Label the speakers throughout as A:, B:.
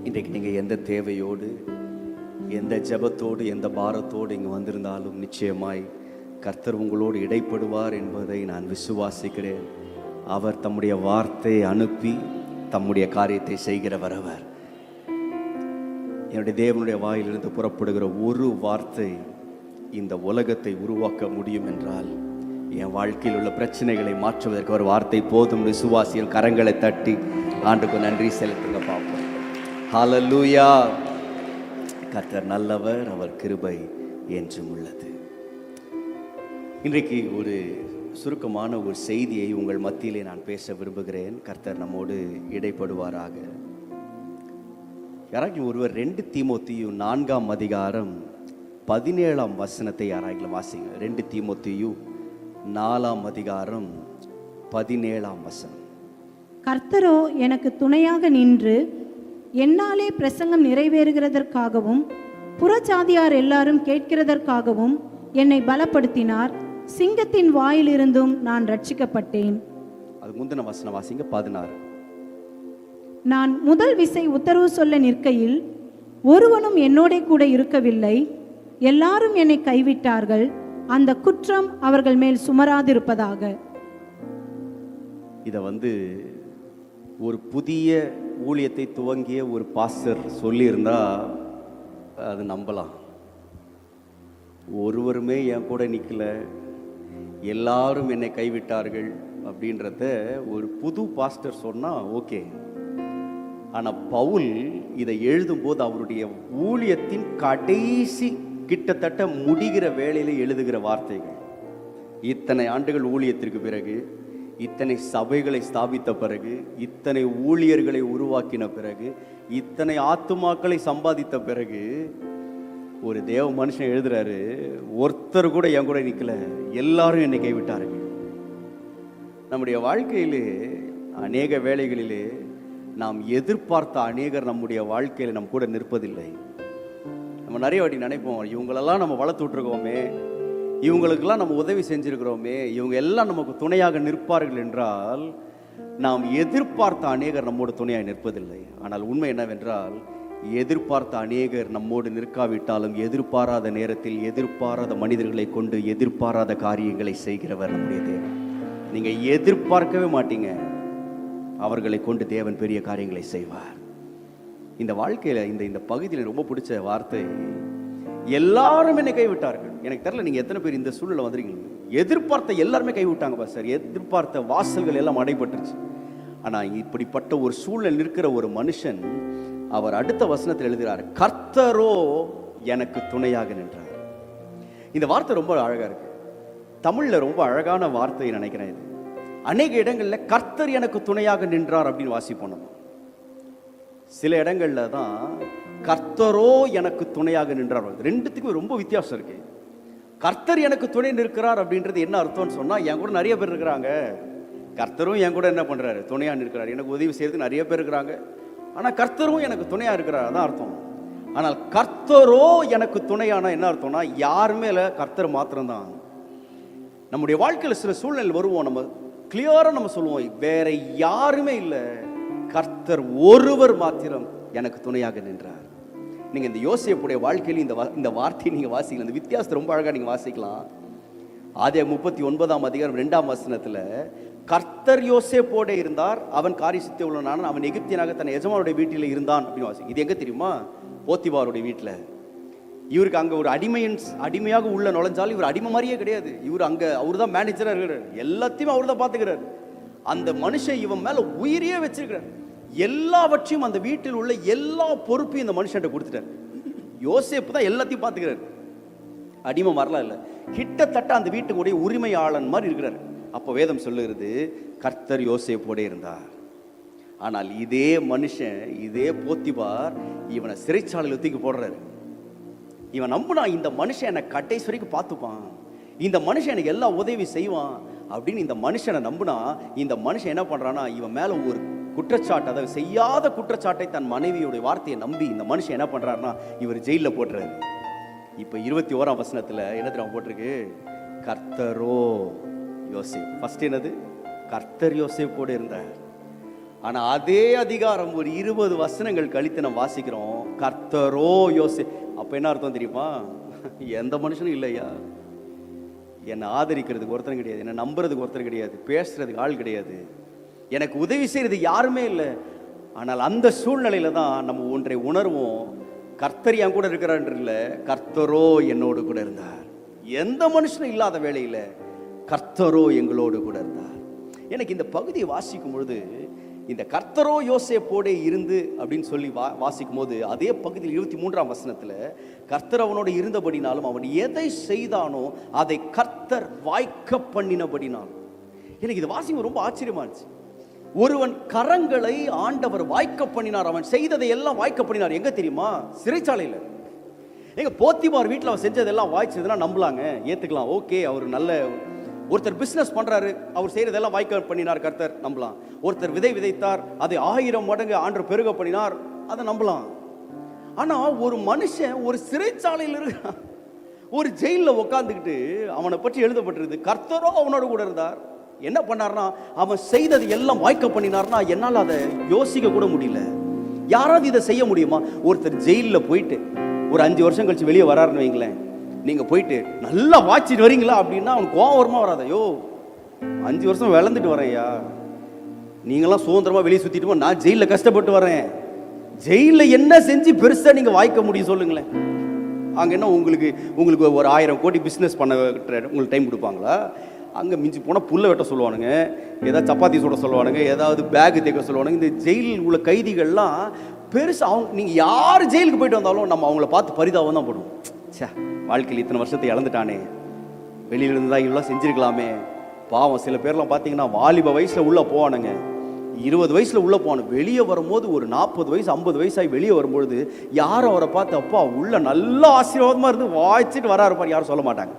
A: இன்றைக்கு நீங்கள் எந்த தேவையோடு, எந்த ஜெபத்தோடு, எந்த பாரத்தோடு இங்கே வந்திருந்தாலும் நிச்சயமாய் கர்த்தர் உங்களோடு இடைப்படுவார் என்பதை நான் விசுவாசிக்கிறேன். அவர் தம்முடைய வார்த்தையை அனுப்பி தம்முடைய காரியத்தை செய்கிறவர். அவர் என்னுடைய தேவனுடைய வாயிலிருந்து புறப்படுகிற ஒரு வார்த்தை இந்த உலகத்தை உருவாக்க முடியும் என்றால், என் வாழ்க்கையில் உள்ள பிரச்சனைகளை மாற்றுவதற்கு ஒரு வார்த்தை போதும். விசுவாசிகள் கரங்களை தட்டி ஆண்டுக்கு நன்றி செலுத்துங்க பார்ப்போம். ஹல்லேலூயா. கர்த்தர் நல்லவர், அவர் கிருபை என்றும் உள்ளது. இன்றைக்கு ஒரு சுருக்கமான ஒரு செய்தியை உங்கள் மத்தியிலே நான் பேச விரும்புகிறேன். கர்த்தர் நம்மோடு இடைப்படுவாராக. யாராச்சும் ஒருவர் 2 தீமோத்தேயு 4ஆம் அதிகாரம் 17ஆம் வசனத்தை யாராகிலும் வாசிங்க. 2 தீமோத்தேயு 4ஆம் அதிகாரம் 17ஆம் வசனம்.
B: கர்த்தரோ எனக்கு துணையாக நின்று என்னாலே பிரசங்கம் நிறைவேறுகிறதற்காகவும் புறஜாதியார் எல்லாரும் கேட்கிறதற்காகவும் என்னை பலப்படுத்தினார். சிங்கத்தின் வாயிலிருந்தும் நான் ரட்சிக்கப்பட்டேன்.
A: அது முந்தின வசனம் வாசிங்க. 16.
B: நான் முதல் விசை உத்தரவு சொல்ல நிற்கையில் ஒருவனும் என்னோட கூட இருக்கவில்லை. எல்லாரும் என்னை கைவிட்டார்கள். அந்த குற்றம் அவர்கள் மேல் சுமராதிருப்பதாக.
A: இதை ஒரு புதிய ஊழியத்தை துவங்கிய ஒரு பாஸ்டர் சொல்லியிருந்தா அது நம்பலாம். ஒருவருமே என் கூட நிற்கல, எல்லாரும் என்னை கைவிட்டார்கள் அப்படின்றத ஒரு புது பாஸ்டர் சொன்னால் ஓகே. ஆனால் பவுல் இதை எழுதும்போது அவருடைய ஊழியத்தின் கடைசி கிட்டத்தட்ட முடிகிற வேளையில் எழுதுகிற வார்த்தைகள். இத்தனை ஆண்டுகள் ஊழியத்திற்கு பிறகு, இத்தனை சபைகளை ஸ்தாபித்த பிறகு, இத்தனை ஊழியர்களை உருவாக்கின பிறகு, இத்தனை ஆத்துமாக்களை சம்பாதித்த பிறகு ஒரு தேவ மனுஷன் எழுதுறாரு, ஒருத்தர் கூட என் கூட நிற்கல, எல்லாரும் என்னை கைவிட்டார்கள். நம்முடைய வாழ்க்கையிலே அநேக வேளைகளிலே நாம் எதிர்பார்த்த அநேகர் நம்முடைய வாழ்க்கையில் நம் கூட நிற்பதில்லை. நம்ம நிறைய வாட்டி நினைப்போம், இவங்களெல்லாம் நம்ம வளர்த்து விட்டுருக்கோமே, இவங்களுக்கெல்லாம் நம்ம உதவி செஞ்சிருக்கிறோமே, இவங்க எல்லாம் நமக்கு துணையாக நிற்பார்கள் என்றால், நாம் எதிர்பார்த்த அநேகர் நம்மோடு துணையாக நிற்பதில்லை. ஆனால் உண்மை என்னவென்றால், எதிர்பார்த்த அநேகர் நம்மோடு நிற்காவிட்டாலும் எதிர்பாராத நேரத்தில் எதிர்பாராத மனிதர்களை கொண்டு எதிர்பாராத காரியங்களை செய்கிறவர் நம்முடைய தேவன். நீங்கள் எதிர்பார்க்கவே மாட்டீங்க, அவர்களை கொண்டு தேவன் பெரிய காரியங்களை செய்வார். இந்த வாழ்க்கையில் இந்த பகுதியில் ரொம்ப பிடிச்ச வார்த்தை, எல்லாரும் என்னை கைவிட்டார்கள். எனக்கு தெரியல நீங்கள் எத்தனை பேர் இந்த சூழ்நிலை வந்துருக்கீங்க. எதிர்பார்த்த எல்லாருமே கைவிட்டாங்க பாஸ்டர், எதிர்பார்த்த வாசல்கள் எல்லாம் அடைபட்டுருச்சு. ஆனால் இப்படிப்பட்ட ஒரு சூழ்நிலை நிற்கிற ஒரு மனுஷன், அவர் அடுத்த வசனத்தில் எழுதுகிறார், கர்த்தரோ எனக்கு துணையாக நின்றார். இந்த வார்த்தை ரொம்ப அழகா இருக்கு. தமிழில் ரொம்ப அழகான வார்த்தை நினைக்கிறேன். இது அநேக இடங்களில் கர்த்தர் எனக்கு துணையாக நின்றார் அப்படின்னு வாசிப்போம். நம்ம சில இடங்கள்ல தான் கர்த்தரோ எனக்கு துணையாக நின்றார். ரெண்டுத்துக்கும் ரொம்ப வித்தியாசம் இருக்கு. கர்த்தர் எனக்கு துணை நிற்கிறார் அப்படின்றது என்ன அர்த்தம்னு சொன்னா, என் கூட நிறைய பேர் இருக்கிறாங்க, கர்த்தரும் என் கூட என்ன பண்றாரு, துணையா நிற்கிறார், எனக்கு உதவி செய்யறதுக்கு நிறைய பேர் இருக்கிறாங்க, ஆனா கர்த்தரும் எனக்கு துணையா இருக்கிறார், அதான் அர்த்தம். ஆனால் கர்த்தரோ எனக்கு துணையானா என்ன அர்த்தம்னா, யாருமே இல்லை, கர்த்தர் மாத்திரம்தான். நம்முடைய வாழ்க்கையில் சில சூழ்நிலை வருவோம், நம்ம கிளியரா நம்ம சொல்லுவோம், வேற யாருமே இல்லை, கர்த்தர் ஒருவர் மாத்திரம் எனக்கு துணையாக நின்றார். நீங்க இந்த யோசேப்புடைய வாழ்க்கையில் இந்த வார்த்தையை நீங்க வாசிக்கலாம். இந்த வித்தியாசத்தை ரொம்ப அழகா நீங்க வாசிக்கலாம். ஆதியாகமம் 39ஆம் அதிகாரம் 2ஆம் வசனத்துல, கர்த்தர் யோசேப்போட இருந்தார், அவன் காரிய சித்தி உள்ளவனான, அவன் எகிப்தியனாக தன் எஜமானுடைய வீட்டில் இருந்தான் அப்படின்னு வாசிக்கும். இது எங்க தெரியுமா? போத்திபாருடைய வீட்டில். இவருக்கு அங்கே ஒரு அடிமையாக உள்ள நுழைஞ்சாலும் இவர் அடிமை மாதிரியே கிடையாது. இவர் அங்கே அவர் தான் மேனேஜராக இருக்கிறார், எல்லாத்தையும் அவர் தான் பார்த்துக்கிறார். அந்த மனுஷன் இவன் மேலே உயிரியே வச்சிருக்கிறார். எல்லாவற்றையும் அந்த வீட்டில் உள்ள எல்லா பொறுப்பையும் இந்த மனுஷன்ட்ட கொடுத்துட்டார். யோசேப்பு தான் எல்லாத்தையும் பார்த்துக்கிறார், அடிமை வரலாம் இல்லை, கிட்டத்தட்ட அந்த வீட்டுக்குடைய உரிமையாளன் மாதிரி இருக்கிறார். அப்போ வேதம் சொல்லுகிறது, கர்த்தர் யோசேப்போட இருந்தார். ஆனால் இதே மனுஷன், இதே போத்திபார் இவனை சிறைச்சாலையில் தூக்கி போடுறாரு. இவன் நம்புனா இந்த மனுஷன் என்னை கடைசி வரைக்கும் பார்த்துப்பான், இந்த மனுஷன் எனக்கு எல்லா உதவி செய்வான் அப்படின்னு இந்த மனுஷனை நம்புனா, இந்த மனுஷன் என்ன பண்றான்னா, இவன் மேல ஒரு குற்றச்சாட்டு, அதாவது செய்யாத குற்றச்சாட்டை தன் மனைவியுடைய வார்த்தையை நம்பி இந்த மனுஷன் என்ன பண்றாருன்னா, இவர் ஜெயிலில் போட்டுறாரு. இப்ப 21ஆம் வசனத்துல என்ன தெரியுமா போட்டிருக்கு? கர்த்தரோ யோசேப். ஃபர்ஸ்ட் என்னது? கர்த்தர் யோசேப்போடு இருந்தார். ஆனா அதே அதிகாரம் ஒரு 20 வசனங்கள் கழித்து நம்ம வாசிக்கிறோம், கர்த்தரோ யோசே. அப்ப என்ன அர்த்தம் தெரியுமா? எந்த மனுஷனும் இல்லையா, என்னை ஆதரிக்கிறதுக்கு ஒருத்தரும் கிடையாது, என்னை நம்புறதுக்கு ஒருத்தர் கிடையாது, பேசுறதுக்கு ஆள் கிடையாது, எனக்கு உதவி செய்யறதுக்கு யாருமே இல்லை. ஆனால் அந்த சூழ்நிலையில தான் நம்ம ஒன்றை உணர்வோம், கர்த்தர் என் கூட இருக்கிறார் இல்லை, கர்த்தரோ என்னோடு கூட இருந்தார். எந்த மனுஷனும் இல்லாத வேளையில கர்த்தரோ எங்களோடு கூட இருந்தார். எனக்கு இந்த பகுதியை வாசிக்கும் பொழுது, இந்த கர்த்தரோ யோசேப்போடே இருந்து அப்படின்னு சொல்லி வாசிக்கும் போது, அதே பகுதியில் 23ஆம் வசனத்துல கர்த்தர் அவனோடு இருந்தபடினாலும் அவன் எதை செய்தானோ அதை கர்த்தர் வாய்க்க பண்ணினபடினாலும். எனக்கு இது வாசிக்கும் ரொம்ப ஆச்சரியமா இருந்துச்சு. ஒருவன் கரங்களை ஆண்டவர் வாய்க்க பண்ணினார், அவன் செய்ததை எல்லாம் வாய்க்க பண்ணினார். எங்க தெரியுமா? சிறைச்சாலையில். எங்க போத்திபார் வீட்டில் அவன் செஞ்சதெல்லாம் வாய்ச்சதுன்னா நம்பலாங்க, ஏத்துக்கலாம், ஓகே, அவர் நல்ல ஒருத்தர் பிசினஸ் பண்றாரு, அவர் செய்யறதெல்லாம் வாய்க்க பண்ணினார், கர்த்தர் நம்பலாம். ஒருத்தர் விதை விதைத்தார், அதை 1000 மடங்கு ஆண்டு பெருக பண்ணினார், அதை நம்பலாம். ஆனா ஒரு மனுஷன் ஒரு சிறைச்சாலையில் இருக்கான், ஒரு ஜெயிலில் உட்காந்துக்கிட்டு அவனை பற்றி எழுதப்பட்டிருக்கு, கர்த்தரோ அவனோட கூட இருந்தார். என்ன பண்ணார்னா, அவன் செய்தது எல்லாம் வாய்க்க பண்ணினார்னா என்னால் அதை யோசிக்க கூட முடியல. யாராவது இதை செய்ய முடியுமா? ஒருத்தர் ஜெயிலில் போயிட்டு ஒரு 5 வருஷம் கழிச்சு வெளியே வராருன்னு வைங்களேன், நீங்க போயிட்டு நல்லா வாச்சிட்டு வரீங்களா அப்படின்னா அவனுக்கு கோவம் வருமா வராதா? யோ 5 வருஷம் விளந்துட்டு வரேன்யா, நீங்களாம் சுதந்திரமா வெளியே சுத்திட்டு, நான் ஜெயிலில் கஷ்டப்பட்டு வரேன், ஜெயிலில் என்ன செஞ்சு பெருசா நீங்க வாய்க்க முடியும் சொல்லுங்களேன். அங்க என்ன உங்களுக்கு ஒரு 1000 கோடி பிசினஸ் பண்ண உங்களுக்கு டைம் கொடுப்பாங்களா? அங்கே மிஞ்சி போனால் புல்லை வெட்ட சொல்லுவானுங்க, ஏதாவது சப்பாத்தி சுட சொல்லுவானுங்க, ஏதாவது பேகு தேக்க சொல்லுவானுங்க. இந்த ஜெயிலில் உள்ள கைதிகள்லாம் பெருசு. நீங்கள் யார் ஜெயிலுக்கு போயிட்டு வந்தாலும் நம்ம அவங்கள பார்த்து பரிதாபம் தான் போடுவோம். சே, வாழ்க்கையில் இத்தனை வருஷத்தை இழந்துட்டானே, வெளியிலிருந்து தான் இவ்வளோ செஞ்சுருக்கலாமே, பாவம். சில பேர்லாம் பார்த்தீங்கன்னா வாலிப வயசில் உள்ளே போவானுங்க, 20 வயசில் உள்ளே போவானு, வெளியே வரும்போது ஒரு 40 வயசு 50 வயசாகி வெளியே வரும்பொழுது யாரும் அவரை பார்த்து அப்பா உள்ள நல்ல ஆசீர்வாதமாக இருந்து வாய்ச்சிட்டு வராருப்பார் யாரும் சொல்ல மாட்டாங்க.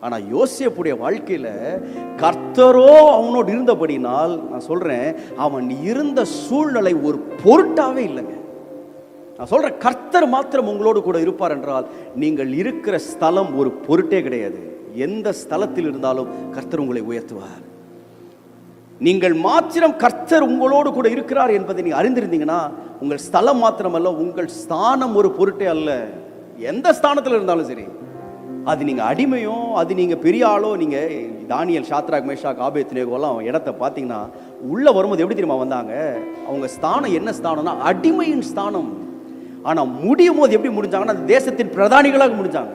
A: ஆனா யோசேப்புடைய வாழ்க்கையில கர்த்தரோ அவனோடு இருந்தபடினால் நான் சொல்றேன், அவன் இருந்த சூழ்நிலை ஒரு பொருட்டாவே இல்லைங்க. நான் சொல்றேன், கர்த்தர் மாத்திரம் உங்களோடு கூட இருப்பார் என்றால் நீங்கள் இருக்கிற ஸ்தலம் ஒரு பொருட்டே கிடையாது. எந்த ஸ்தலத்தில் இருந்தாலும் கர்த்தர் உங்களை உயர்த்துவார். நீங்கள் மாத்திரம் கர்த்தர் உங்களோடு கூட இருக்கிறார் என்பதை நீங்க அறிந்திருந்தீங்கன்னா, உங்கள் ஸ்தலம் மாத்திரமல்ல, உங்கள் ஸ்தானம் ஒரு பொருட்டே அல்ல. எந்த ஸ்தானத்தில் இருந்தாலும் சரி, அது நீங்க அடிமையோ, அது நீங்க பெரிய ஆளோ, நீங்க தானியல், சாத்ராக், மேஷாக், ஆபேத்நேகோலாம் இடத்தை பார்த்தீங்கன்னா உள்ள வரும்போது எப்படி தெரியுமா வந்தாங்க? அவங்க ஸ்தானம் என்ன ஸ்தானம்னா அடிமையின் ஸ்தானம். ஆனா முடியும் போது எப்படி முடிஞ்சாங்கன்னா தேசத்தின் பிரதானிகளாக முடிஞ்சாங்க.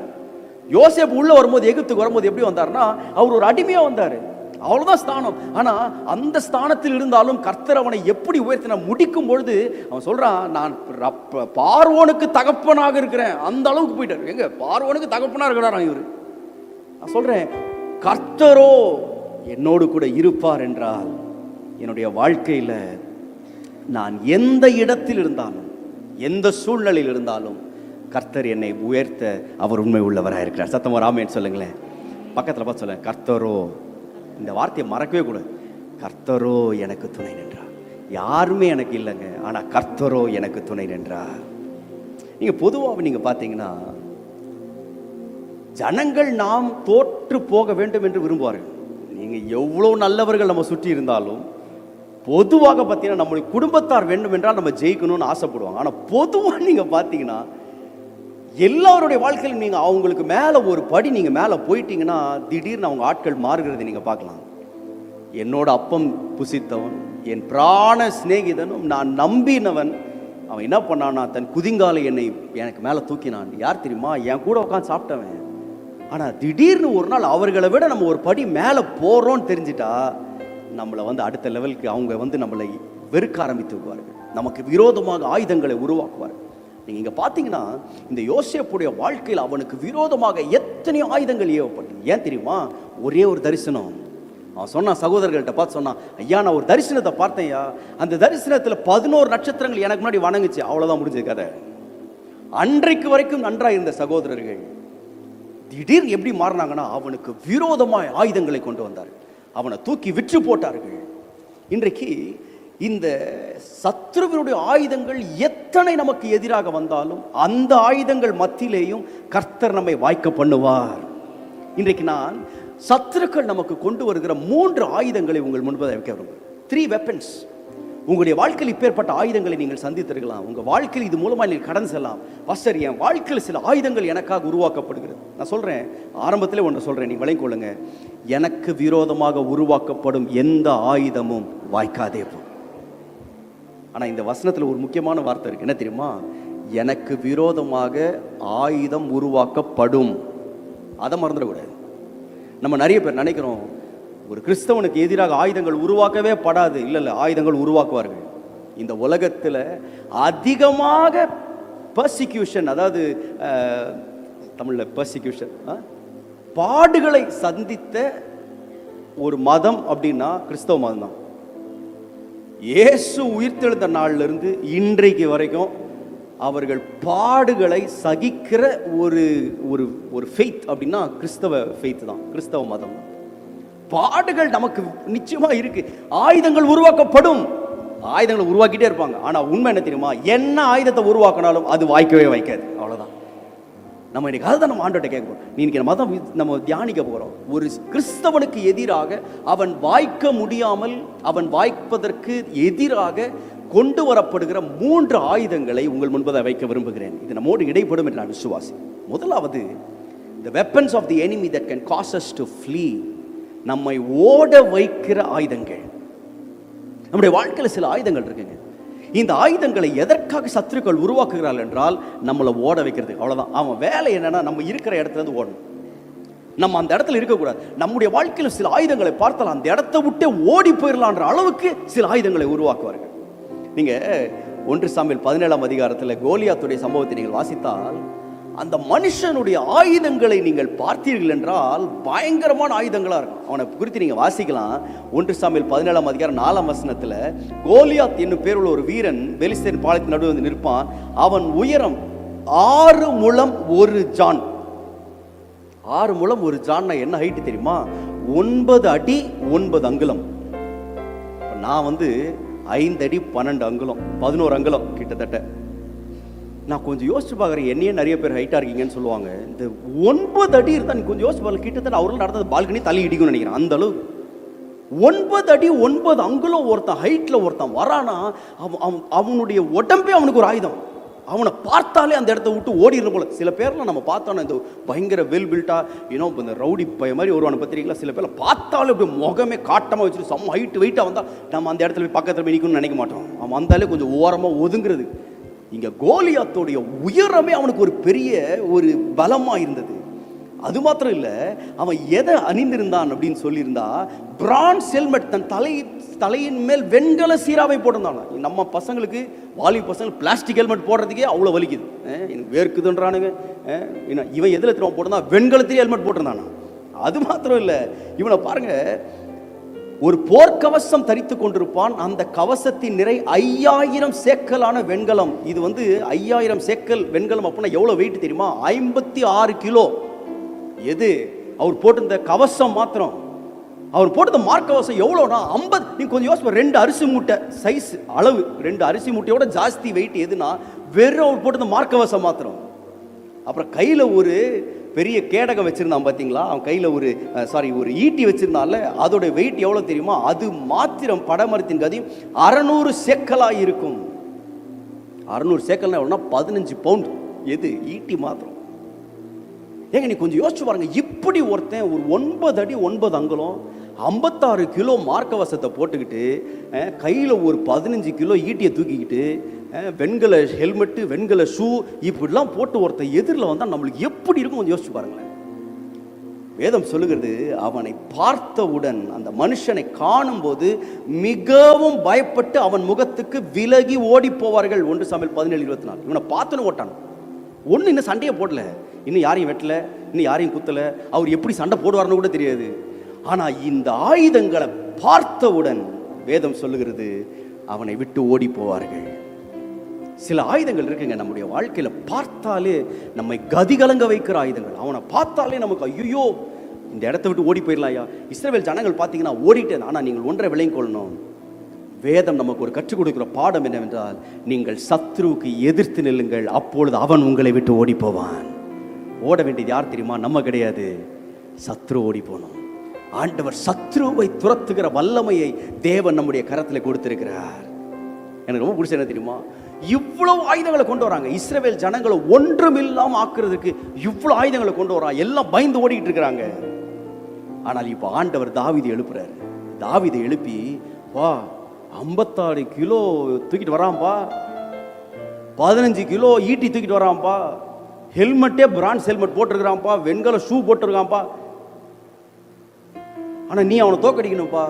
A: யோசேப்பு உள்ள வரும்போது, எகிப்துக்கு வரும்போது எப்படி வந்தாருன்னா அவர் ஒரு அடிமையா வந்தாரு, அவ்வளவுதான் ஸ்தானம். ஆனா அந்த ஸ்தானத்தில் இருந்தாலும் கர்த்தர் அவனை எப்படி உயர்த்தின முடிக்கும் பொழுது அவன் சொல்றான், நான் பார்வோனுக்கு தகப்பனாக இருக்கிறேன். அந்த அளவுக்கு போயிட்டார். எங்க பார்வோனுக்கு தகப்பனா இருக்கிறாரா இவரு? நான் சொல்றேன், கர்த்தரோ என்னோடு கூட இருப்பார் என்றால் என்னுடைய வாழ்க்கையில நான் எந்த இடத்தில் இருந்தாலும், எந்த சூழ்நிலையில் இருந்தாலும் கர்த்தர் என்னை உயர்த்த அவர் உண்மை உள்ளவராக இருக்கிறார். சத்தமா ராமேன்னு சொல்லுங்களேன். பக்கத்தில் பார்த்து சொல்லுங்க, கர்த்தரோ. இந்த வார்த்தையை மறக்கவே கூடாது. கர்த்தரோ எனக்கு துணை நின்றார். யாருமே எனக்கு இல்லைங்க, ஆனால் கர்த்தரோ எனக்கு துணை நின்றார். நீங்கள் பொதுவாக நீங்கள் பார்த்தீங்கன்னா ஜனங்கள் நாம் தோற்று போக வேண்டும் என்று விரும்புவார்கள். நீங்கள் எவ்வளோ நல்லவர்கள் நம்ம சுற்றி இருந்தாலும் பொதுவாக பார்த்தீங்கன்னா நம்மளுடைய குடும்பத்தார் வேண்டும் என்றால் நம்ம ஜெயிக்கணும்னு ஆசைப்படுவாங்க. ஆனால் பொதுவாக நீங்கள் பார்த்தீங்கன்னா எல்லாருடைய வாழ்க்கையிலும் நீங்கள் அவங்களுக்கு மேலே ஒரு படி நீங்கள் மேலே போயிட்டீங்கன்னா திடீர்னு அவங்க ஆட்கள் மாறுகிறதை நீங்கள் பார்க்கலாம். என்னோட அப்பம் புசித்தவன், என் பிராண சிநேகிதனும், நான் நம்பினவன், அவன் என்ன பண்ணான்னா தன் குதிங்காலை எனக்கு மேலே தூக்கினான். யார் தெரியுமா? என் கூட உட்காந்து சாப்பிட்டவன். ஆனால் திடீர்னு ஒரு நாள் அவர்களை விட நம்ம ஒரு படி மேலே போகிறோன்னு தெரிஞ்சிட்டா நம்மளை அடுத்த லெவலுக்கு அவங்க நம்மளை வெறுக்க ஆரம்பித்து விடுவார்கள். நமக்கு விரோதமாக ஆயுதங்களை உருவாக்குவார்கள். நீங்கள் இங்கே பார்த்தீங்கன்னா இந்த யோசேப்புடைய வாழ்க்கையில் அவனுக்கு விரோதமாக எத்தனை ஆயுதங்கள் ஏவப்பட்டது. ஏன் தெரியுமா? ஒரே ஒரு தரிசனம். அவன் சொன்னான், சகோதரர்கள்ட்ட பார்த்து சொன்னான், ஐயா நான் ஒரு தரிசனத்தை பார்த்தேன்யா, அந்த தரிசனத்தில் 11 நட்சத்திரங்கள் எனக்கு முன்னாடி வணங்குச்சு. அவ்வளோதான் முடிஞ்சது கதை. அன்றைக்கு வரைக்கும் நன்றாக இருந்த சகோதரர்கள் திடீர்னு எப்படி மாறினாங்கன்னா அவனுக்கு விரோதமாக ஆயுதங்களை கொண்டு வந்தார்கள். அவனை தூக்கி விற்று போட்டார்கள். இன்றைக்கு இந்த சத்ருவினுடைய ஆயுதங்கள் எத்தனை நமக்கு எதிராக வந்தாலும் அந்த ஆயுதங்கள் மத்தியிலேயும் கர்த்தர் நம்மை வாய்க்க பண்ணுவார். இன்றைக்கு நான் சத்துருக்கள் நமக்கு கொண்டு வருகிற 3 ஆயுதங்களை உங்கள் முன்பதை வைக்க விரும்புகிறேன். 3 weapons. உங்களுடைய வாழ்க்கையில் இப்பேற்பட்ட ஆயுதங்களை நீங்கள் சந்தித்திருக்கலாம். உங்கள் வாழ்க்கையில் இது மூலமாக நீங்கள் கடந்து செல்லலாம். பாஸ்டர், என் வாழ்க்கையில் சில ஆயுதங்கள் எனக்காக உருவாக்கப்படுகிறது. நான் சொல்கிறேன், ஆரம்பத்திலே ஒன்று சொல்கிறேன், நீங்கள் விளங்கிக் கொள்ளுங்க. எனக்கு விரோதமாக உருவாக்கப்படும் எந்த ஆயுதமும் வாய்க்காதே போ. ஆனால் இந்த வசனத்தில் ஒரு முக்கியமான வார்த்தை இருக்குது. என்ன தெரியுமா? எனக்கு விரோதமாக ஆயுதம் உருவாக்கப்படும். அதை மறந்துடக்கூடாது. நம்ம நிறைய பேர் நினைக்கிறோம், ஒரு கிறிஸ்தவனுக்கு எதிராக ஆயுதங்கள் உருவாக்கவே படாது. இல்லை, ஆயுதங்கள் உருவாக்குவார்கள். இந்த உலகத்தில் அதிகமாக பர்சிக்யூஷன், அதாவது தமிழில் பர்சிக்யூஷன், பாடுகளை சந்தித்த ஒரு மதம் அப்படின்னா கிறிஸ்தவ மதம் தான். இயேசு உயிர்த்தெழுந்த நாளிலிருந்து இன்றைக்கு வரைக்கும் அவர்கள் பாடுகளை சகிக்கிற ஒரு ஒரு ஒரு ஃபெய்த் அப்படின்னா கிறிஸ்தவ ஃபெய்த் தான், கிறிஸ்தவ மதம் தான். பாடுகள் நமக்கு நிச்சயமா இருக்கு. ஆயுதங்கள் உருவாக்கப்படும், ஆயுதங்களை உருவாக்கிட்டே இருப்பாங்க. ஆனா உண்மை என்ன தெரியுமா? என்ன ஆயுதத்தை உருவாக்கினாலும் அது வாய்க்கவே வைக்காது. அவ்வளவுதான். நம்ம இன்னைக்கு அதுதான் நம்ம ஆண்டோட்ட கேட்க போறோம். இன்னைக்கு மதம் நம்ம தியானிக்க போறோம். ஒரு கிறிஸ்தவனுக்கு எதிராக அவன் வாய்க்க முடியாமல், அவன் வாய்ப்பதற்கு எதிராக கொண்டு வரப்படுகிற 3 ஆயுதங்களை உங்கள் முன்பதை வைக்க விரும்புகிறேன். இது நம்மோடு இடைப்படும் என்று நான் விசுவாசி. முதலாவது, the weapons of the enemy that can cause us to flee. நம்மை ஓட வைக்கிற ஆயுதங்கள். நம்முடைய வாழ்க்கையில் சில ஆயுதங்கள் இருக்குங்க. இந்த ஆயுதங்களை எதற்காக சத்துருக்கள் உருவாக்குகிறார்கள் என்றால் நம்மளை ஓட வைக்கிறது. அவ்வளவுதான். அவன் வேலை என்னன்னா, நம்ம இருக்கிற இடத்துல இருந்து ஓடணும். நம்ம அந்த இடத்துல இருக்கக்கூடாது. நம்முடைய வாழ்க்கையில் சில ஆயுதங்களை பார்த்தால் அந்த இடத்தை விட்டு ஓடி போயிடலான்ற அளவுக்கு சில ஆயுதங்களை உருவாக்குவார்கள். நீங்க 1 சாமுவேல் 17ஆம் அதிகாரத்தில் கோலியாத்துடைய சம்பவத்தை நீங்கள் வாசித்தால், அந்த மனுஷனுடைய ஆயுதங்களை நீங்கள் பார்த்தீர்கள் என்றால் பயங்கரமான ஆயுதங்களா இருக்கும். அவனை குறித்து நீங்க வாசிக்கலாம். 1 சாமுவேல் 17ஆம் அதிகாரம் 4ஆம் வசனத்துல, கோலியாத் என்னும் பேருள்ள ஒரு வீரன் பெலிஸ்தரின் பாளையத்தின் நடுவே வந்து நிற்பான். அவன் உயரம் 6 முழம் 1 ஜான். 6 முழம் 1 ஜான்னா என்ன ஹைட் தெரியுமா? 9 அடி 9 அங்குலம். நான் 5 அடி 12 அங்குலம், 11 அங்குலம் கிட்டத்தட்ட. நான் கொஞ்சம் யோசிச்சு பார்க்குறேன், என்னையே நிறைய பேர் ஹைட்டாக இருக்கீங்கன்னு சொல்லுவாங்க. இந்த 9 அடி இருந்தால் நீ கொஞ்சம் யோசிச்சு பார்க்கல, கிட்டத்தட்ட அவர்கள் நடந்தது பால்கனி தள்ளி இடிக்கும்னு நினைக்கிறேன். அந்த அளவு 9 அடி 9 அங்குலம் ஒருத்தன் ஹைட்டில் ஒருத்தன் வரானா, அவனுடைய உடம்பே அவனுக்கு ஒரு ஆயுதம். அவனை பார்த்தாலே அந்த இடத்த விட்டு ஓடிடும் போல. சில பேர்லாம் நம்ம பார்த்தோன்னா இந்த பயங்கர வெல் பில்ட்டா, இந்த ரவுடி பைய மாதிரி வருவான பத்திரிக்கலாம். சில பேர்ல பார்த்தாலே இப்படி முகமே காட்டமாக வச்சுட்டு செம்ம ஹைட்டு வெயிட்டாக வந்தால் நம்ம அந்த இடத்துல போய் பக்கத்தில் போய் நிற்கணும்னு நினைக்க மாட்டோம். அவன் வந்தாலே கொஞ்சம் ஓரமாக ஒதுங்குறது. இங்கே கோலியாத்தோடைய உயரமே அவனுக்கு ஒரு பெரிய ஒரு பலமாக இருந்தது. அது மாத்திரம் இல்லை, அவன் எதை அணிந்திருந்தான் அப்படின்னு சொல்லியிருந்தா, பிரான்ஸ் ஹெல்மெட், தன் தலையின் மேல் வெண்கல சீராவை போட்டிருந்தாங்க. நம்ம பசங்களுக்கு, வாலிப பசங்களுக்கு பிளாஸ்டிக் ஹெல்மெட் போடுறதுக்கே அவ்வளோ வலிக்குது. எனக்கு வேர்க்குதுன்றானுங்க. இவன் எதில் திரும்ப போட்டிருந்தான்? வெண்கலத்திலே ஹெல்மெட் போட்டிருந்தானா. அது மாத்திரம் இல்லை, இவனை பாருங்க, ஒரு போர்க்கவசம் தரித்து கொண்டிருப்பான். அந்த கவசத்தின் நிறை 5000 சேக்கலான வெண்கலம். இது 5000 சேக்கல் வெண்கலம் அப்படின்னா எவ்வளோ வெயிட் தெரியுமா? 56 கிலோ. எது அவர் போட்டிருந்த கவசம் மாத்திரம். அவர் போட்டிருந்த மார்க்கவசம் எவ்வளோனா 50. நீ கொஞ்சம் யோசிப்ப, 2 அரிசி மூட்டை சைஸ் அளவு, 2 அரிசி மூட்டையோட ஜாஸ்தி வெயிட். எதுனா வெறும் அவர் போட்டிருந்த மார்க்கவசம் மாத்திரம். அப்புறம் கையில் ஒரு பெரிய கேடகம் வச்சிருந்தான் பார்த்தீங்களா? அவன் கையில் ஒரு ஈட்டி வச்சிருந்தால, அதோட வெயிட் எவ்வளோ தெரியுமா? அது மாத்திரம் படமரத்தின் கதியும் 600 சேக்கலாக இருக்கும். 600 சேக்கல்னா எவ்வளோனா 15 பவுண்ட். எது? ஈட்டி மாத்திரம். ஏங்க நீ கொஞ்சம் யோசிச்சு பாருங்க, இப்படி ஒருத்தன் ஒரு 9 அடி 9 அங்குலம் 56 கிலோ மார்க்கவசத்தை போட்டுக்கிட்டு, கையில் ஒரு 15 கிலோ ஈட்டியை தூக்கிக்கிட்டு, வெண்கல ஹெல்மெட்டு, வெண்கல ஷூ இப்படிலாம் போட்டு ஒருத்தன் எதிரில் வந்தால் நம்மளுக்கு எப்படி இருக்கும் கொஞ்சம் யோசிச்சு பாருங்களேன். வேதம் சொல்லுகிறது, அவனை பார்த்தவுடன், அந்த மனுஷனை காணும் போது மிகவும் பயப்பட்டு அவன் முகத்துக்கு விலகி ஓடி போவார்கள். 1 சாமுவேல் 17:24. இவனை பார்த்துன்னு ஓட்டான். ஒன்று இன்னும் சண்டையை போடல, இன்னும் யாரையும் வெட்டல, இன்னும் யாரையும் குத்தல. அவர் எப்படி சண்டை போடுவார்னு கூட தெரியாது. ஆனால் இந்த ஆயுதங்களை பார்த்தவுடன் வேதம் சொல்லுகிறது, அவனை விட்டு ஓடி போவார்கள். சில ஆயுதங்கள் இருக்குங்க நம்முடைய வாழ்க்கையில், பார்த்தாலே நம்மை கதிகலங்க வைக்கிற ஆயுதங்கள். அவனை பார்த்தாலே நமக்கு ஐயோ இந்த இடத்த விட்டு ஓடி போயிடலாயா. இஸ்ரவேல் ஜனங்கள் பார்த்தீங்கன்னா ஓடிட்டேன். ஆனால் நீங்கள் ஒன்றை விளங்கிக் கொள்ளணும், வேதம் நமக்கு ஒரு கற்றுக் கொடுக்கிற பாடம் என்னவென்றால், நீங்கள் சத்ருவுக்கு எதிர்த்து நில்லுங்கள், அப்பொழுது அவன் உங்களை விட்டு ஓடி போவான். ஓட வேண்டியது யார் தெரியுமா? நம்ம கிடையாது, சத்ரு ஓடி போனோம். ஆண்டவர் சத்ருவை துரத்துகிற வல்லமையை தேவன் நம்முடைய கரத்தில் கொடுத்திருக்கிறார். எனக்கு ரொம்ப பிடிச்ச என்ன தெரியுமா, இவ்வளவு ஆயுதங்களை கொண்டு வராங்க. இஸ்ரவேல் ஜனங்களை ஒன்றுமில்லாம ஆக்குறதுக்கு இவ்வளவு ஆயுதங்களை கொண்டு வரான். எல்லாம் பயந்து ஓடிட்டு இருக்கிறாங்க. ஆனால் இப்ப ஆண்டவர் தாவீதை எழுப்புறாரு. தாவீதை எழுப்பி, வா 56 கிலோ தூக்கிட்டு வரான்பா, 15 கிலோ ஈட்டி தூக்கிட்டு வரான்பா, ஹெல்மெட்டே பிரான்ஸ் ஹெல்மெட் போட்டிருக்கிறான்ப்பா, வெண்கல ஷூ போட்டிருக்கான்ப்பா. ஆனா நீ அவனை தோக்கடிக்கணும்ப்பா.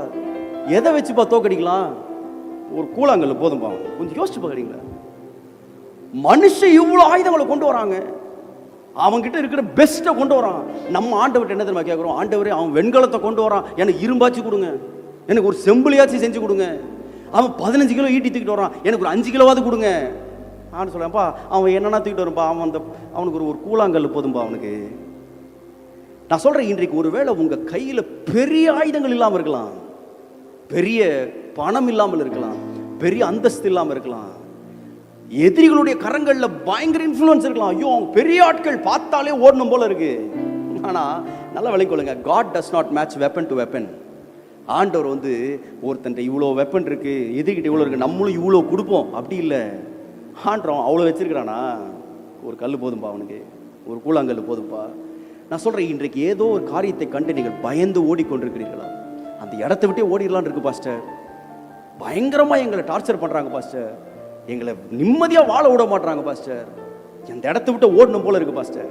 A: எதை வச்சுப்பா தோக்கடிக்கலாம்? ஒரு கூழாங்கல்ல போதும்பா. கொஞ்சம் யோசிச்சு பாக்குறீங்களா? மனுஷன் இவ்வளவு ஆயுதங்களை கொண்டு வராங்க, அவன்கிட்ட இருக்கிற பெஸ்ட்டை கொண்டு வரான். நம்ம ஆண்டவர்கிட்ட என்ன தெரியுமா கேட்குறோம்? ஆண்டவரே, அவன் வெண்கலத்தை கொண்டு வரான், எனக்கு இரும்பாச்சு கொடுங்க, எனக்கு ஒரு செம்பிளியாச்சும் செஞ்சு கொடுங்க. அவன் 15 கிலோ ஈட்டி தூக்கிட்டு வரான், எனக்கு ஒரு 5 கிலோவாவது கொடுங்க. நான் சொல்றேன்ப்பா, அவன் என்னன்னா தூக்கிட்டு வரும்பா, அவனுக்கு ஒரு கூழாங்கல் போதும்பா அவனுக்கு. நான் சொல்றேன், இன்றைக்கு ஒருவேளை உங்க கையில பெரிய ஆயுதங்கள் இல்லாமல் இருக்கலாம், பெரிய பணம் இல்லாமல் இருக்கலாம், பெரிய அந்தஸ்து இல்லாமல் இருக்கலாம், எதிரிகளுடைய கரங்கள்ல பயங்கர இன்ஃப்ளூயன்ஸ் இருக்கலாம். ஐயோ, பெரிய ஆட்கள் பார்த்தாலே ஓடணும் போல இருக்கு. ஆனா நல்லா விளைக்கொள்ளுங்க, God does not match weapon to weapon. ஆண்டவர் ஒருத்தன் இவ்வளோ வெப்பன் இருக்கு, எதிர்கிட்ட இவ்வளோ இருக்கு, நம்மளும் இவ்வளோ கொடுப்போம் அப்படி இல்லை. ஆண்டவன் அவ்வளோ வச்சிருக்கிறானா? ஒரு கல் போதும்பா அவனுக்கு, ஒரு கூழாங்கல் போதும்பா. நான் சொல்றேன், இன்றைக்கு ஏதோ ஒரு காரியத்தை கண்டு நீங்கள் பயந்து ஓடிக்கொண்டிருக்கிறீர்களா? அந்த இடத்த விட்டே ஓடிடலான் இருக்கு பாஸ்டர். பயங்கரமா எங்களை டார்ச்சர் பண்றாங்க பாஸ்டர், எங்களை நிம்மதியா வாழ விட மாட்டாங்க பாஸ்டர், அந்த இடத்த விட்டு ஓடணும் போல இருக்கு பாஸ்டர்.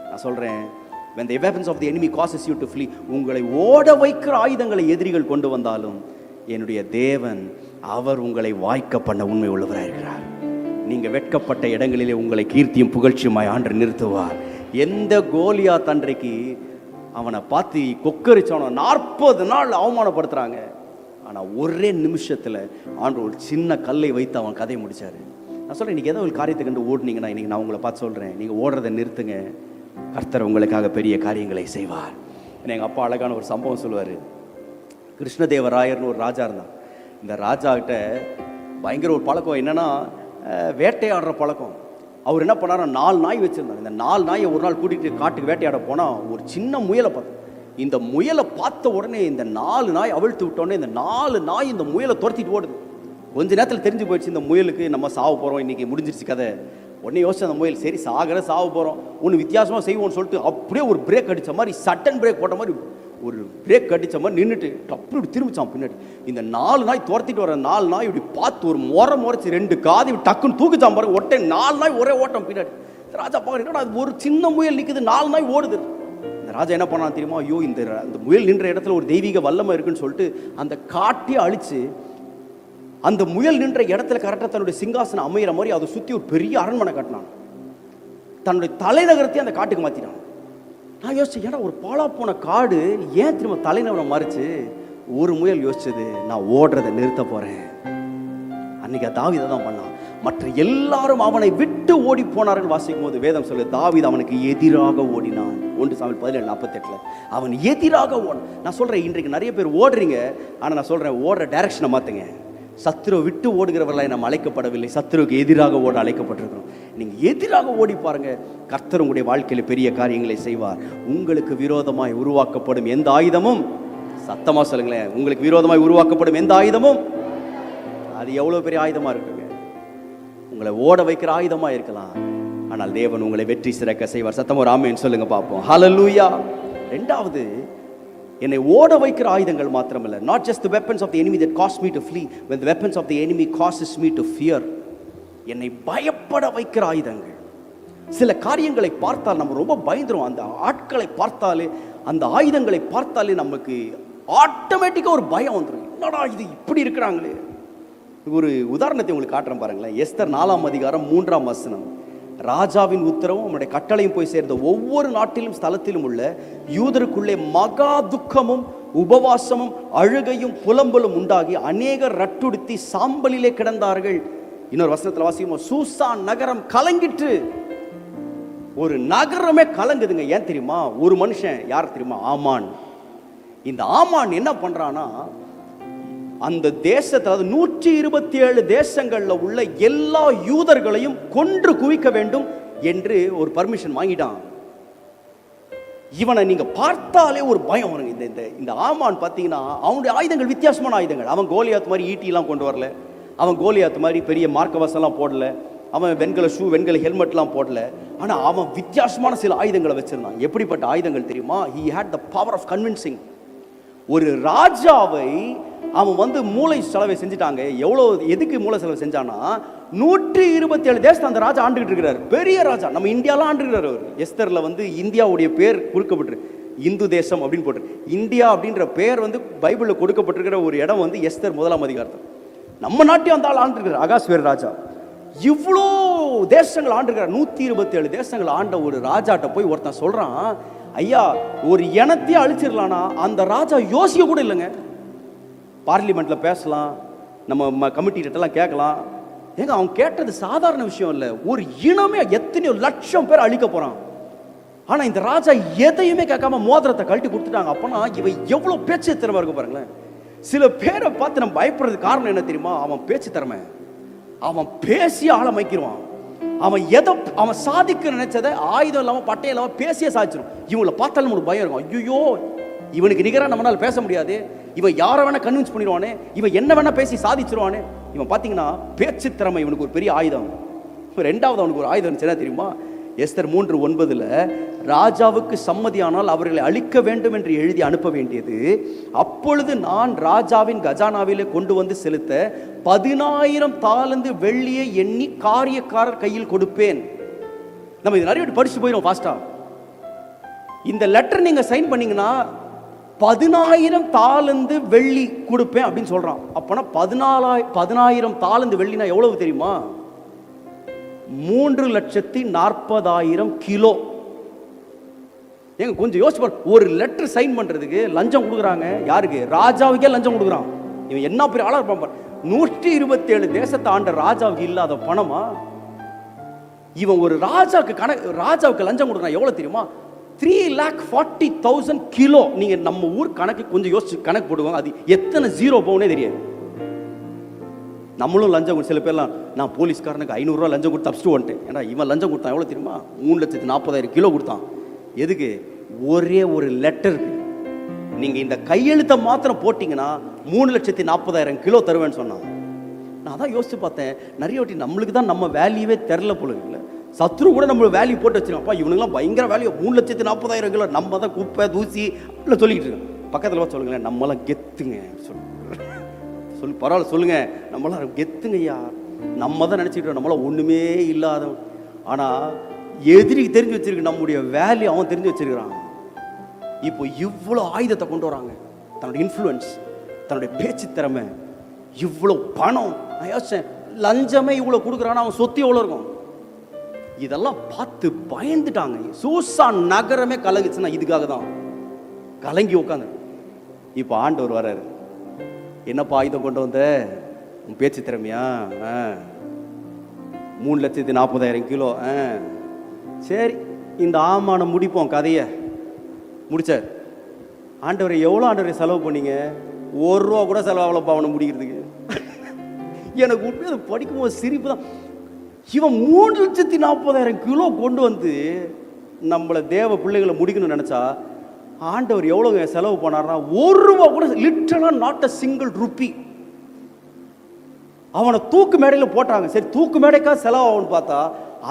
A: நான் சொல்றேன், when the weapons of the enemy causes you to flee, உங்களை ஓட வைக்கிற ஆயுதங்களை எதிரிகள் கொண்டு வந்தாலும் என்னுடைய தேவன் அவர் உங்களை வாய்க்க பண்ண உண்மை உள்ளவராக இருக்கிறார். நீங்க வெட்கப்பட்ட இடங்களிலே உங்களை கீர்த்தியும் புகழ்ச்சியுமாய் ஆண்டு நிறுத்துவார். எந்த கோலியாத் அன்றைக்கு அவனை பார்த்து கொக்கரிச்சவன 40 நாள் அவமானப்படுத்துறாங்க, ஆனா ஒரே நிமிஷத்துல ஆண்டு ஒரு சின்ன கல்லை வைத்து அவன் கதையை முடிச்சாரு. நான் சொல்றேன், இன்னைக்கு ஏதோ ஒரு காரியத்தை கண்டு ஓடுனீங்கன்னா இன்னைக்கு நான் உங்களை பார்த்து சொல்றேன், நீங்க ஓடுறதை நிறுத்துங்க. கர்த்தர் உங்களுக்காக பெரிய காரியங்களை செய்வார். எங்கள் அப்பா அழகான ஒரு சம்பவம் சொல்லுவார். கிருஷ்ணதேவராயர்னு ஒரு ராஜா இருந்தான். இந்த ராஜா கிட்ட பயங்கர ஒரு பழக்கம், என்னன்னா வேட்டையாடுற பழக்கம். அவர் என்ன பண்ணார், 4 நாய் வச்சிருந்தார். இந்த 4 நாயை ஒரு நாள் கூட்டிகிட்டு காட்டுக்கு வேட்டையாட போனால் ஒரு சின்ன முயலை பார்த்து, இந்த முயலை பார்த்த உடனே இந்த 4 நாய் அவிழ்த்து விட்டோடனே இந்த 4 நாய் இந்த முயலை துரத்திட்டு ஓடுது. கொஞ்ச நேரத்தில் தெரிஞ்சு போயிடுச்சு, இந்த முயலுக்கு நம்ம சாவ போகிறோம், இன்றைக்கி முடிஞ்சிருச்சு கதை. உடனே யோசிச்சு அந்த முயல், சரி சாவ போகிறோம், ஒன்று வித்தியாசமாக செய்வோம்னு சொல்லிட்டு அப்படியே ஒரு பிரேக் அடித்த மாதிரி, சட்டன் பிரேக் போட்ட மாதிரி ஒரு பிரேக் அடித்த மாதிரி நின்றுட்டு அப்படி இப்படி திரும்பிச்சான் பின்னாடி. இந்த 4 நாய் துரத்திட்டு வர 4 நாய் இப்படி பார்த்து ஒரு முறைச்சு 2 காதி டக்குன்னு தூக்கிச்சான் பாருங்க. ஒட்டை 4 நாய் ஒரே ஓட்டம் பின்னாடி. ராஜா பார்க்குறீங்கன்னா அது ஒரு சின்ன முயல் நிற்குது, 4 நாய் ஓடுது. இந்த ராஜா என்ன பண்ணான் தெரியுமா? ஐயோ, இந்த முயல் நின்ற இடத்துல ஒரு தெய்வீக வல்லமை இருக்குன்னு சொல்லிட்டு அந்த காட்டையே அழிச்சு அந்த முயல் நின்ற இடத்துல கரெக்டாக தன்னுடைய சிங்காசனம் அமைகிற மாதிரி அதை சுற்றி ஒரு பெரிய அரண்மனை கட்டினான். தன்னுடைய தலைநகரத்தையும் அந்த காட்டுக்கு மாற்றினான். நான் யோசிச்சேன், ஏன்னா ஒரு பாலா போன காடு ஏன் திரும்ப தலைநகரம் மாறிச்சு? ஒரு முயல் யோசிச்சது, நான் ஓடுறதை நிறுத்த போறேன். அன்னைக்கு தாவீது தான் பண்ணான். மற்ற எல்லாரும் அவனை விட்டு ஓடி போனார்கள். வாசிக்கும் போது வேதம் சொல்லு, தாவீது அவனுக்கு எதிராக ஓடினான். 1 சாமுவேல் 17:48 அவன் எதிராக ஓட. நான் சொல்றேன், இன்றைக்கு நிறைய பேர் ஓடுறீங்க, ஆனா நான் சொல்றேன், ஓடுற டைரக்ஷனை மாத்துங்க. சத்துருவை விட்டு ஓடுகிறவர்களாய் நாம் அழைக்கப்படவில்லை, சத்துருவுக்கு எதிராக ஓட அழைக்கப்பட்டிருக்கிறோம். நீங்க எதிராக ஓடி பாருங்க, கர்த்தர் உங்களுடைய வாழ்க்கையில பெரிய காரியங்களை செய்வார். உங்களுக்கு விரோதமாய் உருவாக்கப்படும் எந்த ஆயுதமும், சத்தமா சொல்லுங்களேன், உங்களுக்கு விரோதமாய் உருவாக்கப்படும் எந்த ஆயுதமும், அது எவ்வளவு பெரிய ஆயுதமா இருக்குங்க. உங்களை ஓட வைக்கிற ஆயுதமா இருக்கலாம், ஆனால் தேவன் உங்களை வெற்றி சிறக்க செய்வார். சத்தமா ஒரு ஆமென் சொல்லுங்க பார்ப்போம். ஹல்லேலூயா. இரண்டாவது, என்னை ஓட வைக்கிற ஆயுதங்கள் மாத்திரமல்ல, not just the weapons of the enemy that cause me to flee, when the weapons of the enemy causes me to fear, என்னை பயப்பட வைக்கிற ஆயுதங்கள். சில காரியங்களை பார்த்தால் நம்ம ரொம்ப பயந்துரும். அந்த ஆட்களை பார்த்தாலே, அந்த ஆயுதங்களை பார்த்தாலே நமக்கு ஆட்டோமேட்டிக்காக ஒரு பயம் வந்துடும். என்னடா இது இப்படி இருக்கிறாங்களே. ஒரு உதாரணத்தை உங்களுக்கு காட்டுறேன் பாருங்களேன். எஸ்தர் 4ஆம் அதிகாரம் 3ஆம் வசனம். ராஜாவின் உத்தரவும் அவனுடைய கட்டளையும் போய் சேர்ந்த ஒவ்வொரு நாட்டிலும் ஸ்தலத்திலும் உள்ள யூதருக்குள்ளே மகா துக்கமும் உபவாசமும் அழுகையும் புலம்பலும் உண்டாகி அநேகர் ரட்டுடுத்தி சாம்பலிலே கிடந்தார்கள். இன்னொரு வசனத்தில் வாசிக்கும், சூசான் நகரம் கலங்கிற்று. ஒரு நகரமே கலங்குதுங்க. ஏன் தெரியுமா? ஒரு மனுஷன், யார் தெரியுமா? ஆமான். இந்த ஆமான் என்ன பண்றானா, அந்த தேசத்தை, அதாவது 127 தேசங்கள்ல உள்ள எல்லா யூதர்களையும் கொன்று குவிக்க வேண்டும் என்று ஒரு பர்மிஷன் வாங்கிட்டான். இவனை நீங்க பார்த்தாலே ஒரு பயம் வருங்க. இந்த ஆமான் பார்த்தீங்கன்னா அவனுடைய ஆயுதங்கள் வித்தியாசமான ஆயுதங்கள். அவன் கோலியாத் மாதிரி ஈட்டிலாம் கொண்டு வரல, அவன் கோலியாத் மாதிரி பெரிய மார்க்கவசம்லாம் போடல, அவன் வெண்கல ஷூ வெண்கல ஹெல்மெட்லாம் போடல. ஆனால் அவன் வித்தியாசமான சில ஆயுதங்களை வச்சிருந்தான். எப்படிப்பட்ட ஆயுதங்கள் தெரியுமா? he had the power of convincing. ஒரு ராஜாவை அவன் மூளை செலவை செஞ்சுட்டாங்க. எவ்வளோ எதுக்கு மூளை செலவு செஞ்சானா, 127 தேசத்தை அந்த ராஜா ஆண்டுகிட்டு இருக்கிறார். பெரிய ராஜா, நம்ம இந்தியாலாம் ஆண்டுகிறார் அவர். எஸ்தர்ல இந்தியாவுடைய பேர் கொடுக்கப்பட்டு இந்து தேசம் அப்படின்னு போட்டு, இந்தியா அப்படின்ற பேர் பைபிளில் கொடுக்கப்பட்டிருக்கிற ஒரு இடம் எஸ்தர் 1ஆம் அதிகாரத்தில். நம்ம நாட்டையும் அந்த ஆள் ஆண்டுருக்கிறார், அகாஸ்வேர் ராஜா. இவ்வளோ தேசங்கள் ஆண்டுகிறார். 127 தேசங்கள் ஆண்ட ஒரு ராஜாட்ட போய் ஒருத்தன் சொல்றான், ஐயா ஒரு இனத்தையே அழிச்சிடலானா அந்த ராஜா யோசிக்க கூட இல்லைங்க. பார்லிமெண்ட்ல பேசலாம், நம்ம கமிட்டிகிட்டலாம் கேட்கலாம். ஏங்க அவன் கேட்டது சாதாரண விஷயம் இல்லை, ஒரு இனமே எத்தனையோ லட்சம் பேர் அழிக்க போறான். ஆனா இந்த ராஜா எதையுமே கேட்காம மோதிரத்தை கழட்டி கொடுத்துட்டாங்க. அப்பனா இவன் எவ்வளவு பேச்சு திறமை இருக்கு பாருங்களேன். சில பேரை பார்த்து நம்ம பயப்படுறது காரணம் என்ன தெரியுமா? அவன் பேச்சு திறமை. அவன் பேசி ஆள மைக்கிடுவான். அவன் சாதிக்க நினைச்சதை ஆயுதம் இல்லாம பட்டையும் இல்லாம பேசியே சாதிச்சிடும். இவங்களை பார்த்தாலும் ஒரு பயம் இருக்கும். ஐயோ இவனுக்கு நிகராக நம்மளால பேச முடியாது, இவன் யாரை வேணா கன்வின்ஸ் பண்ணிடுவானே, இவன் என்ன வேணா பேசி சாதிச்சிருவானே. இவன் பார்த்தீங்கன்னா பேச்சு திறமை இவனுக்கு ஒரு பெரிய ஆயுதம். ரெண்டாவது அவனுக்கு ஒரு ஆயுதம் என்ன தெரியுமா? எஸ்தர் 3:9 ராஜாவுக்கு சம்மதியானால் அவர்களை அழிக்க வேண்டும் என்று எழுதி அனுப்ப வேண்டியது, அப்பொழுது நான் ராஜாவின் கஜானாவிலே கொண்டு செலுத்த 10,000 தாலந்து வெள்ளியை எண்ணி காரியக்காரர் கையில் கொடுப்பேன். நம்ம இது நிறைய படிச்சு போயிடும் ஃபாஸ்டா. இந்த லெட்டர் நீங்க சைன் பண்ணீங்கன்னா 10,000 தாலந்து வெள்ளி கொடுப்பேன் அப்படின்னு சொல்றான். அப்பனா 10,000 தாலந்து வெள்ளினா எவ்வளவு தெரியுமா? 3,40,000 கிலோ. ஏங்க கொஞ்சம் யோசிச்சு பாரு, ஒரு லெட்டர் சைன் பண்றதுக்கு லஞ்சம் கொடுக்குறாங்க. யாருக்கு? ராஜாவுக்கே லஞ்சம் கொடுக்குறான். இவன் என்ன பெரிய ஆளா இருப்பான். 127 தேசத்தை ஆண்ட ராஜாவுக்கு இல்லாத பணமா? இவன் ஒரு ராஜாவுக்கு லஞ்சம் கொடுக்குறான். எவ்வளவு தெரியுமா? 3,40,000 கிலோ. நீங்க நம்ம ஊர் கணக்கு கொஞ்சம் யோசிச்சு கணக்கு போடுவாங்க, அது எத்தனை ஜீரோ போகுனே தெரியாது. நம்மளும் லஞ்சம் சில பேர்லாம், நான் போலீஸ்காரனுக்கு 500 ரூபா லஞ்சம் கொடுத்து தப்பிச்சுட்டு வந்துட்டேன். ஏன்னா இவன் லஞ்சம் கொடுத்தான் எவ்வளோ தெரியுமா? 3,40,000 கிலோ கொடுத்தான். எதுக்கு? ஒரே ஒரு லெட்டருக்கு. நீங்கள் இந்த கையெழுத்தை மாத்திரம் போட்டிங்கன்னா 3,40,000 கிலோ தருவேன்னு சொன்னான். நான் தான் யோசிச்சு பார்த்தேன், நிறைய வாட்டி நம்மளுக்கு தான் நம்ம வேல்யூவே தெரில போல இல்லை. சத்ரு கூட நம்ம வேல்யூ போட்டு வச்சிருக்கப்பா, இவனுங்களாம் பயங்கர வேல்யூ, 3,40,000 கிலோ. நம்ம தான் குப்பை தூசி இல்லை சொல்லிக்கிட்டு இருக்கோம். பக்கத்தில் வா சொல்லுங்களேன், நம்மளாம் கெத்துங்க பரவாயில்ல சொல்லுங்க, நம்மளாம் கெத்துங்க ஐயா. நம்ம தான் நினச்சிக்கிட்டோம் நம்மளாம் ஒன்றுமே இல்லாத. ஆனால் எதிரிக்கு தெரிஞ்சு வச்சிருக்கு நம்முடைய வேல்யூ, அவன் தெரிஞ்சு வச்சிருக்கிறான். இப்போ இவ்வளோ ஆயுதத்தை கொண்டு வராங்க, தன்னுடைய இன்ஃப்ளூயன்ஸ், தன்னுடைய பேச்சு திறமை, இவ்வளோ பணம். நான் யோசிச்சேன், லஞ்சமே இவ்வளோ கொடுக்குறான்னா அவன் சொத்து எவ்வளோ இருக்கும்? இதெல்லாம் பார்த்து பயந்துட்டாங்க. சூசா நகரமே கலங்குச்சுன்னா இதுக்காக தான் கலங்கி உட்காந்து. இப்போ ஆண்டவர் வர்றாரு. என்னப்பா ஆயுதம் கொண்டு வந்த? உன் பேச்சு திறமையா? 3,40,000 கிலோ. சரி, இந்த ஆமானம் முடிப்போம் கதையை. முடிச்சார். ஆண்டவரை எவ்வளோ ஆண்டவரை செலவு பண்ணீங்க? 1 ரூபா கூட செலவாகலப்பா அவனை முடிக்கிறதுக்கு. எனக்கு உண்மையை அதை படிக்கும்போது சிரிப்பு தான். இவன் 3,40,000 கிலோ கொண்டு வந்து நம்மளை தேவ பிள்ளைகளை முடிக்கணும்னு நினச்சா ஆண்டவர் எவ்வளோ செலவு பண்ணார்னா 1 ரூபா கூட, லிட்டரலாக நாட் அ சிங்கிள் ருப்பி. அவனை தூக்கு மேடையில் போட்டாங்க. சரி, தூக்கு மேடைக்கா செலவாகும்னு பார்த்தா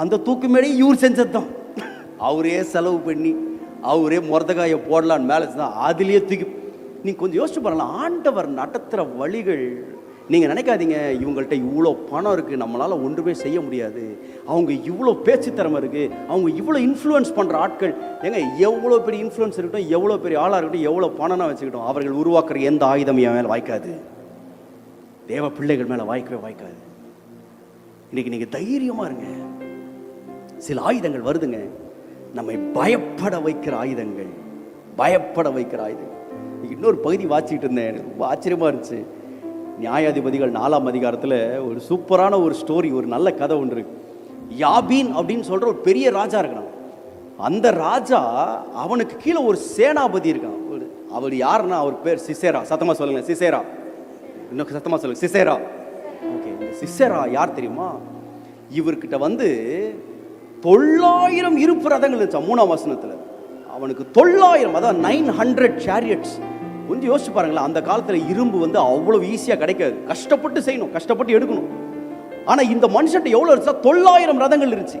A: அந்த தூக்கு மேடையை இவர் செஞ்சது தான். அவரே செலவு பண்ணி அவரே மொர்தகாயை போடலான்னு மேலே தான் அதுலேயே தூக்கி. நீங்கள் கொஞ்சம் யோசிச்சு பாருங்களா, ஆண்டவர் நடத்துகிற வழிகள். நீங்கள் நினைக்காதீங்க இவங்கள்ட்ட இவ்வளோ பணம் இருக்குது நம்மளால் ஒன்றுமே செய்ய முடியாது, அவங்க இவ்வளோ பேச்சு திறமை இருக்குது, அவங்க இவ்வளோ இன்ஃப்ளூயன்ஸ் பண்ணுற ஆட்கள். ஏங்க எவ்வளோ பெரிய இன்ஃப்ளூயன்ஸ் இருக்கட்டும், எவ்வளோ பெரிய ஆளாக இருக்கட்டும், எவ்வளோ பணம்னா வச்சுக்கிட்டோம், அவர்கள் உருவாக்குற எந்த ஆயுதம் என் மேலே வாய்க்காது, தேவ பிள்ளைகள் மேலே வாய்க்கவே வாய்க்காது. இன்னைக்கு நீங்கள் தைரியமாக இருங்க. சில ஆயுதங்கள் வருதுங்க, நம்மை பயப்பட வைக்கிற ஆயுதங்கள், பயப்பட வைக்கிற ஆயுதங்கள். இன்னொரு பகுதி வாசிக்கிட்டு இருந்தேன், எனக்கு ரொம்ப ஆச்சரியமாக இருந்துச்சு. நியாயாதிபதிகள் 4ஆம் அதிகாரத்தில் ஒரு சூப்பரான ஒரு ஸ்டோரி, ஒரு நல்ல கதை ஒன்று இருக்கு. யாபீன் அப்படின்னு சொல்கிற ஒரு பெரிய ராஜா இருக்கான். அந்த ராஜா, அவனுக்கு கீழே ஒரு சேனாபதி இருக்கான். அவர் யாருன்னா அவர் பேர் சிசேரா. சத்தமாக சொல்லுங்க, சிசேரா. இன்னும் சத்தமாக சொல்லுங்க, சிசேரா. ஓகே, இந்த சிசேரா யார் தெரியுமா? இவர்கிட்ட 900 இருப்பு ரதங்கள் இருந்துச்சா 3ஆம் வசனத்தில். அவனுக்கு 900, அதாவது 900 chariots, கொஞ்சம் யோசிச்சு பாருங்களேன், அந்த காலத்துல இரும்பு வந்து அவ்வளவு ஈஸியா கிடைக்காது, கஷ்டப்பட்டு செய்யணும், கஷ்டப்பட்டு எடுக்கணும். ஆனா இந்த மனுஷன்ட்ட எவ்வளவு இருந்துச்சா, 900 ரதங்கள் இருந்துச்சு.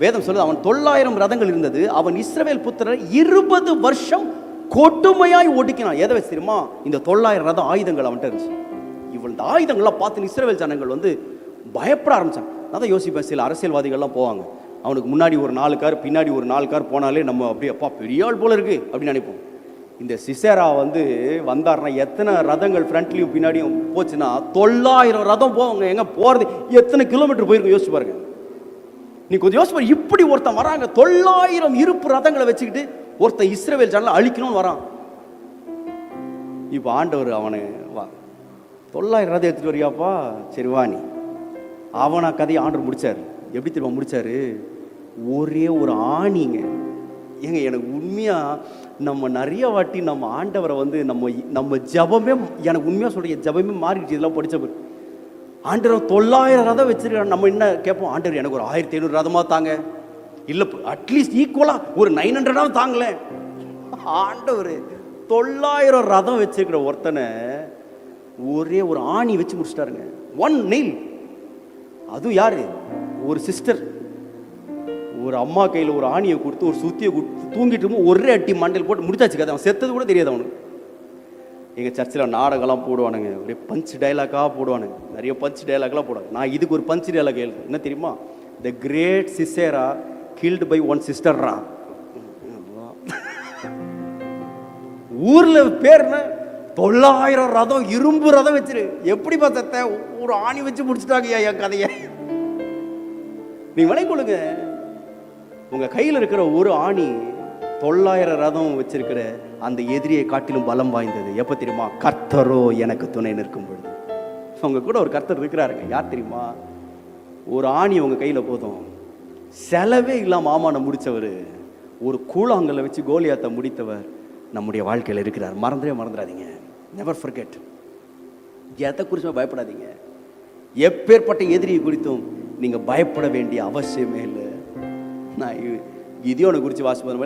A: வேதம் சொல்லுது அவன் 900 ரதங்கள் இருந்தது. அவன் இஸ்ரவேல் புத்திரர் 20 வருஷம் கொடுமையாய் ஒடுக்கினான். எதை வச்சு தெரியுமா? இந்த 900 ரதம் ஆயுதங்கள் அவன்கிட்ட இருந்துச்சு. இவள் இந்த ஆயுதங்கள்லாம் பார்த்து இஸ்ரவேல் ஜனங்கள் வந்து பயப்பட ஆரம்பிச்சாங்க. நான் தான் யோசிப்பேன், சில அரசியல்வாதிகள்லாம் போவாங்க, அவனுக்கு முன்னாடி ஒரு 4 கார் பின்னாடி ஒரு 4 கார் போனாலே நம்ம அப்படியே அப்பா பெரிய ஆள் போல இருக்கு அப்படின்னு நினைப்போம். இந்த சிசேரா வந்து வந்தார்னா எத்தனை ரதங்கள் ஃப்ரண்ட்லையும் பின்னாடியும் போச்சுன்னா 900 ரதம் போவாங்க. எங்க போறது, எத்தனை கிலோமீட்டர் போயிருக்கும் யோசிச்சு பாருங்க. நீ கொஞ்சம் யோசிச்சு பாரு, இப்படி ஒருத்தன் வராங்க 900 இருப்பு ரதங்களை வச்சுக்கிட்டு ஒருத்தன் இஸ்ரவேல் ஜனங்களை அழிக்கணும்னு வரான். இப்போ ஆண்டவர் அவனை வா 900 ரதம் எடுத்துட்டு வரியாப்பா, சரி வா நீ. அவனா கதையை ஆண்டவர் முடிச்சாரு. எப்படி தெரியுமா முடிச்சாரு? ஒரே ஒரு ஆணிங்க. ஏங்க எனக்கு உண்மையா நம்ம நிறைய வாட்டி நம்ம ஆண்டவரை வந்து நம்ம ஜபமே, எனக்கு உண்மையா சொல்ற ஜபமே மாறிடுச்சு இதெல்லாம் படிச்ச பிறகு. ஆண்டவர் 900 ரதம் வச்சிருக்காரு. நம்ம என்ன கேட்போம், ஆண்டவர் எனக்கு ஒரு 1500 ரதமா தாங்க, இல்ல அட்லீஸ்ட் ஈக்குவலா ஒரு 900 தாங்களே. ஆண்டவர் 900 ரதம் வச்சிருக்கிற ஒருத்தனை ஒரே ஒரு ஆணி வச்சு முடிச்சிட்டாருங்க. 1 nail. அதுவும் யாரு? ஒரு சிஸ்டர் ஒரு அம்மா கையில் ஒரு ஆணியை கொடுத்து ஒரு சுத்தியை கொடுத்து தூங்கிட்டு இருக்கும், ஒரே அட்டி மண்டையில் போட்டு முடிச்சாச்சு கதை. அவன் செத்தது கூட தெரியாது அவனுக்கு. எங்கள் சர்ச்சில் நாடகம்லாம் போடுவானுங்க, ஒரே பஞ்ச் டைலாக்காக போடுவானுங்க, நிறைய பஞ்ச் டைலாக்லாம் போடுவாங்க. நான் இதுக்கு ஒரு பஞ்ச் டைலாக் எழுது என்ன தெரியுமா? The great Sisera killed by one சிஸ்டர்ரா. ஊர்ல பேர் 900 ரதம் இரும்பு ரதம் வச்சிரு. எப்படி பார்த்தா ஒரு ஆணி வச்சு முடிச்சுட்டாங்க என் கதையை. நீங்க விளைக்கொள்ளுங்க, உங்க கையில் இருக்கிற ஒரு ஆணி 900 ரதம் வச்சிருக்கிற அந்த எதிரியை காட்டிலும் பலம் வாய்ந்தது. எப்ப தெரியுமா? கர்த்தரோ எனக்கு துணை நிற்கும் பொழுது. உங்க கூட ஒரு கர்த்தர் இருக்கிறாருங்க. யார் தெரியுமா? ஒரு ஆணி உங்க கையில போதும், செலவே இல்லாம ஆமான முடிச்சவர், ஒரு கூழாங்கல்ல வச்சு கோலியாத்தை முடித்தவர் நம்முடைய வாழ்க்கையில் இருக்கிறார். மறந்துடாதீங்க. Never forget. எதை குறிச்சும் பயப்படாதீங்க. எப்பேற்பட்ட எதிரியை குறித்தும் நீங்க பயப்பட வேண்டிய அவசியமே இல்லை. நான் இதியோனை குறித்து வாசிப்பது